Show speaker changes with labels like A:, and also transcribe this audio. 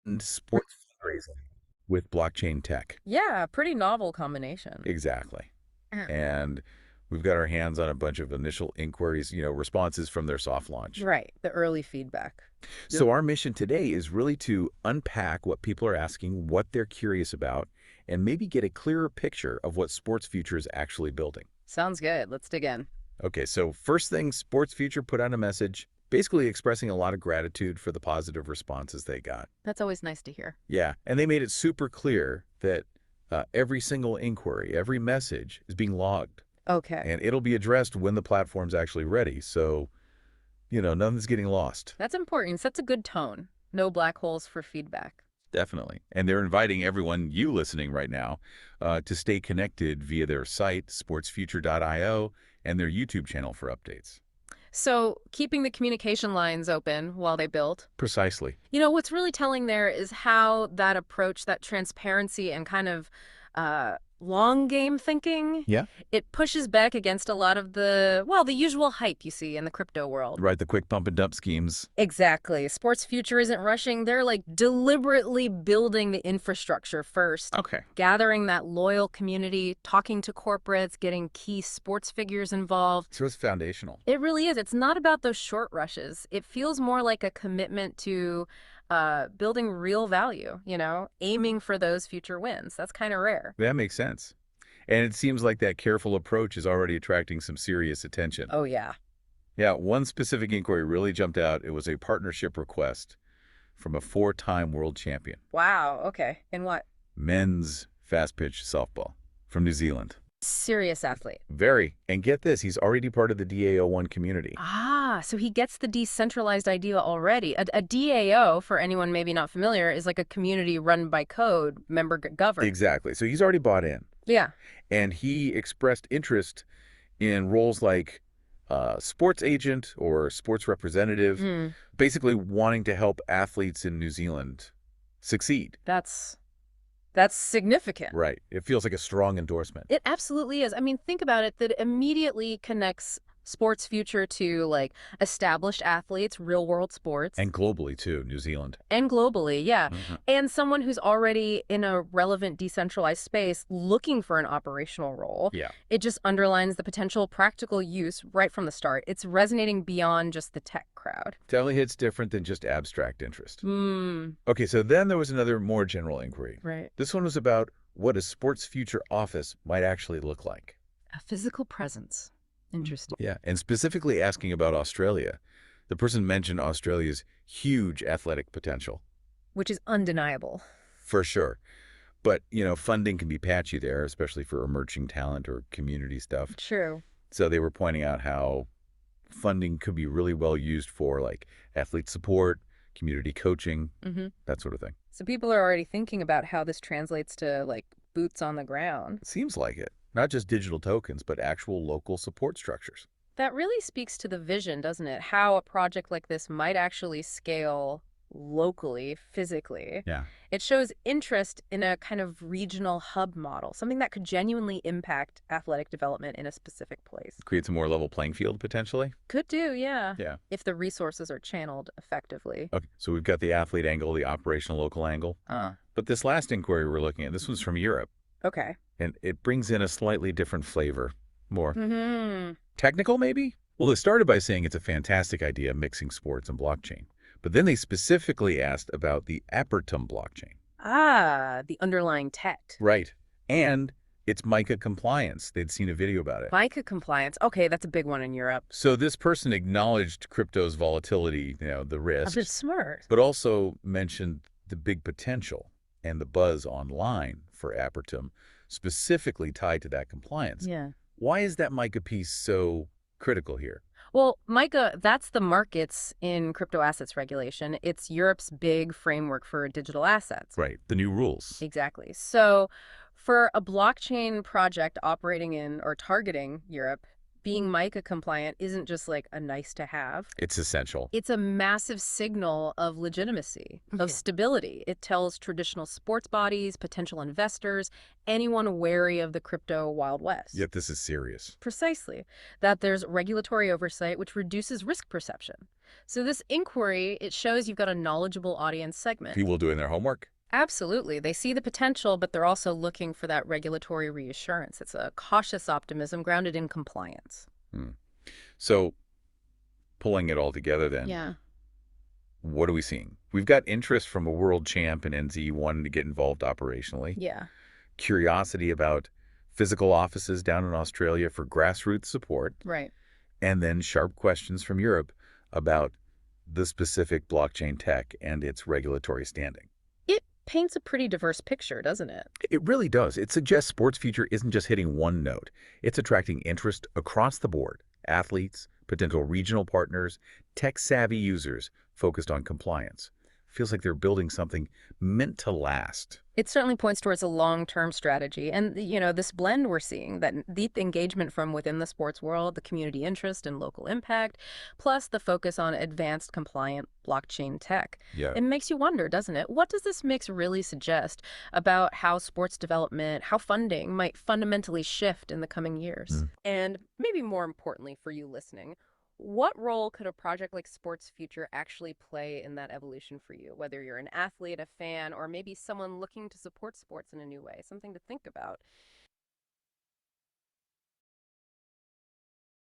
A: and sports fundraising with blockchain tech.
B: Yeah, pretty novel combination.
A: Exactly.
B: Mm.
A: And we've got our hands on a bunch of initial inquiries, responses from their soft launch.
B: Right, the early feedback.
A: So our mission today is really to unpack what people are asking, what they're curious about, and maybe get a clearer picture of what Sports Future is actually building.
B: Sounds good. Let's dig in.
A: Okay, so first thing, Sports Future put out a message basically expressing a lot of gratitude for the positive responses they got.
B: That's always nice to hear.
A: Yeah, and they made it super clear that every single inquiry, every message is being logged,
B: Okay.
A: and it'll be addressed when the platform's actually ready. So, nothing's getting lost.
B: That's important. Sets a good tone. No black holes for feedback.
A: Definitely. And they're inviting everyone, you listening right now, to stay connected via their site, sportsfuture.io, and their YouTube channel for updates.
B: So, keeping the communication lines open while they build.
A: Precisely.
B: What's really telling there is how that approach, that transparency and kind of long game thinking,
A: Yeah.
B: it pushes back against a lot of the usual hype you see in the crypto world.
A: Right, the quick pump and dump schemes.
B: Exactly. Sports Future isn't rushing. They're like deliberately building the infrastructure first,
A: Okay.
B: gathering that loyal community, talking to corporates, getting key sports figures involved.
A: So it's foundational.
B: It really is. It's not about those short rushes. It feels more like a commitment to building real value, aiming for those future wins. That's kind of rare.
A: That makes sense. And it seems like that careful approach is already attracting some serious attention.
B: Oh, yeah.
A: Yeah, one specific inquiry really jumped out. It was a partnership request from a four-time world champion,
B: Wow. Okay. And what?
A: men's fast pitch softball from New Zealand.
B: Serious athlete.
A: Very. And get this, he's already part of the DAO1 community.
B: Ah, so he gets the decentralized idea already. A DAO, for anyone maybe not familiar, is like a community run by code, member governed.
A: Exactly. So he's already bought in.
B: Yeah.
A: And he expressed interest in roles like sports agent or sports representative,
B: Mm,
A: basically wanting to help athletes in New Zealand succeed.
B: that's significant.
A: Right. It feels like a strong endorsement.
B: It absolutely is. I mean, think about it. That immediately connects Sports Future to like established athletes, real world sports,
A: And globally, too, New Zealand.
B: and globally, yeah.
A: Mhm.
B: And someone who's already in a relevant decentralized space looking for an operational role.
A: Yeah.
B: It just underlines the potential practical use right from the start. It's resonating beyond just the tech crowd.
A: Definitely hits different than just abstract interest.
B: Hmm.
A: Okay, so then there was another more general inquiry.
B: Right.
A: This one was about what a sports future office might actually look like.
B: A physical presence. Interesting.
A: Yeah, and specifically asking about Australia. The person mentioned Australia's huge athletic potential.
B: Which is undeniable.
A: For sure. But, funding can be patchy there, especially for emerging talent or community stuff.
B: True.
A: So they were pointing out how funding could be really well used for like athlete support, community coaching,
B: Hmm.
A: that sort of thing.
B: So people are already thinking about how this translates to like boots on the ground.
A: Seems like it. Not just digital tokens, but actual local support structures.
B: That really speaks to the vision, doesn't it? How a project like this might actually scale locally, physically.
A: Yeah.
B: It shows interest in a kind of regional hub model, something that could genuinely impact athletic development in a specific place.
A: Creates a more level playing field potentially.
B: Could do, yeah.
A: Yeah.
B: If the resources are channeled effectively.
A: Okay. So we've got the athlete angle, the operational local angle. But this last inquiry we're looking at, this was from Europe.
B: Okay.
A: And it brings in a slightly different flavor. More
B: Hmm.
A: technical, maybe? Well, it started by saying it's a fantastic idea mixing sports and blockchain. But then they specifically asked about the Apertum blockchain.
B: Ah, the underlying tech.
A: Right. And it's Micah Compliance. They'd seen a video about it.
B: Micah Compliance. Okay, that's a big one in Europe.
A: So this person acknowledged crypto's volatility, the
B: A bit
A: risks,
B: smart.
A: but also mentioned the big potential and the buzz online for Apertum, specifically tied to that compliance.
B: Yeah.
A: Why is that Micah piece so critical here?
B: Well, Micah, that's the markets in crypto assets regulation. It's Europe's big framework for digital assets.
A: Right. The new rules.
B: Exactly. So for a blockchain project operating in or targeting Europe, being MiCA compliant isn't just like a nice to have.
A: It's essential.
B: It's a massive signal of legitimacy, of stability. It tells traditional sports bodies, potential investors, anyone wary of the crypto Wild West.
A: Yet this is serious.
B: Precisely. That there's regulatory oversight which reduces risk perception. So this inquiry, it shows you've got a knowledgeable audience segment.
A: People doing their homework?
B: Absolutely. They see the potential, but they're also looking for that regulatory reassurance. It's a cautious optimism grounded in compliance.
A: Hmm. So, pulling it all together then,
B: Yeah.
A: what are we seeing? We've got interest from a world champ in NZ wanting to get involved operationally,
B: Yeah.
A: curiosity about physical offices down in Australia for grassroots support,
B: Right.
A: and then sharp questions from Europe about the specific blockchain tech and its regulatory standing.
B: It paints a pretty diverse picture, doesn't it?
A: It really does. It suggests Sports Future isn't just hitting one note. It's attracting interest across the board. Athletes, potential regional partners, tech-savvy users focused on compliance. Feels like they're building something meant to last.
B: It certainly points towards a long-term strategy. And, this blend we're seeing, that deep engagement from within the sports world, the community interest and local impact, plus the focus on advanced compliant blockchain tech.
A: Yeah.
B: It makes you wonder, doesn't it? What does this mix really suggest about how sports development, how funding might fundamentally shift in the coming years?
A: Mm.
B: And maybe more importantly for you listening, what role could a project like Sports Future actually play in that evolution for you, whether you're an athlete, a fan, or maybe someone looking to support sports in a new way? Something to think about.